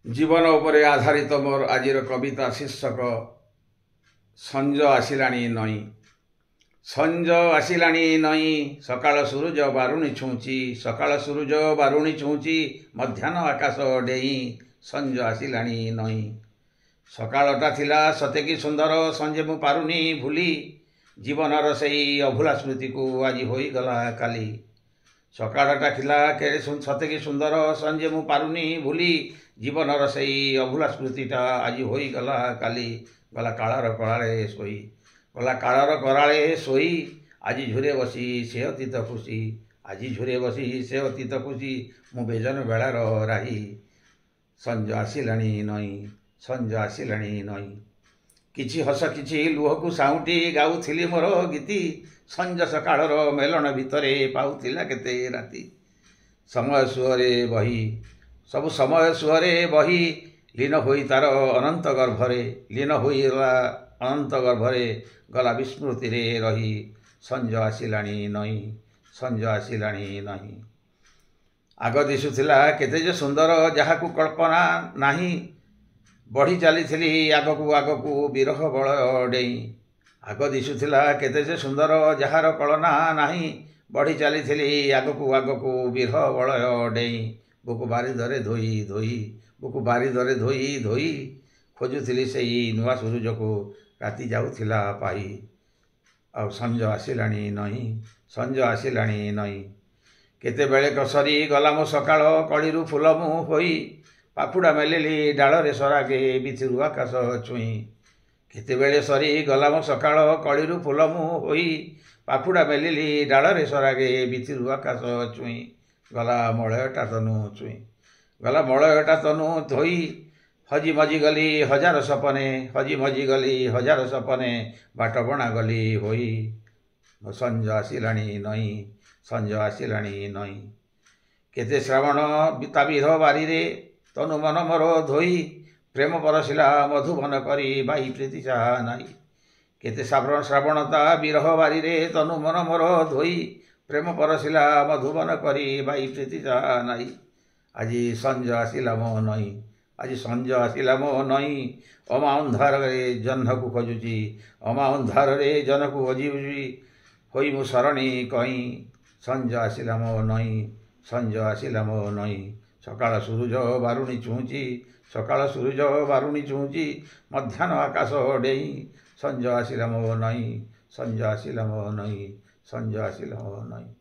जीवन उपरे आधारित मोर आजिर कविता शीर्षक संज आसिलाणी नई। संज आसिलाणी नई सकाळ सूरज बारुणी छुंची, सकाळ सूरज बारुणी छुंची, मध्याह्न आकाश डेई संज आसिलाणी नई। सकाळटा थिला सते कि सुंदर, संजे मु पारुनी भूली, जीवनर सेई अभूला स्मृति को आज होई गला काली। सकाळटा थिला सते कि सुंदर, संजे मु पारुनी भूली, जीवनर सेई अभूला स्मृतिटा आज होई गला काली। गला काळर कराळे सोई, गला काळर कराळे सोई, आज झुरे बसी से अतीत खुशी, आज झुरे बसी से अतीत खुशी, मु बेजन बेलार राही संज आसिलाणी नई, संज आसिलाणी नई। किछि हस किछि लुह को साउटी गाउथिली मोर गीति, संज सकाळर मेलन भितरे पाउथिला केते राति। समय सुअरे बही सबु समय सुअरे बही, लीन होई तार अनंत गर्भरे, लीन होईला अनंत गर्भरे, गला विस्मृति रे रही संज आसिलाणी नई, संज आसिलाणी नई। आग दिशुथिला केते जे सुंदर, जहाकू कल्पना नाही, बढ़ी चली आगकू आगकू विरह बलय डेई। आग दिशुथिला केते जे सुंदर, जहार कल्पना नाही, बढ़ी चली आगकू आगकू विरह बलय डेई। बुकु बारिदरे धोई धोई, बुकु बारिदरे धोई धोई, खोजुथिली सेई नुआ सूरज को राति जाउथिला पाई। आ संज आसिलाणी नई, संज आसिलाणी नई। केते बेले कसरी गला मो सकाळ, कळीरू फूल मु होई, पाखुड़ा मेलिली डालरे सरागे बिथिरु आकाश छुई। केते बेले सरी गला मो सकाळ, कळीरू फूल मु होई, पाखुड़ा मेलिली डालरे सरागे बिथिरु आकाश छुई। गला मलयटा तनु छुई, गला मलयटा तनु धोई, हजी मजी गली हजार सपने, हजी मजी गली हजार सपने, बाट बणा गली होई संज आसिलाणी नई, संज आसिलाणी नई। केते श्रावण ताबिध बारी रे तनु मन मोर धोई, प्रेम परसिला मधुबन करी बाई प्रीति चाहा नाई। केते श्रावणता विरह बारी रे तनु मन मोर धोई, प्रेम परसिला मधुबन करी बाई प्रीति चाहा नाई। আজি संज आसिला मो नई, आज संज आसिला मो नई। अमा अंधार रे जह्न को खोजुची, अमा अंधार रे जन को खोजुची, होई मु शरणी कई संज आसिला मो नई, संज आसिला मो नई। सकाळ सूरज बारुणी छुंची, सकाळ सूरज बारुणी छुंची, मध्याह्न आकाश डेई संज आसिला मो नई, संज आसिला मो नई, संज आसिला मो नई।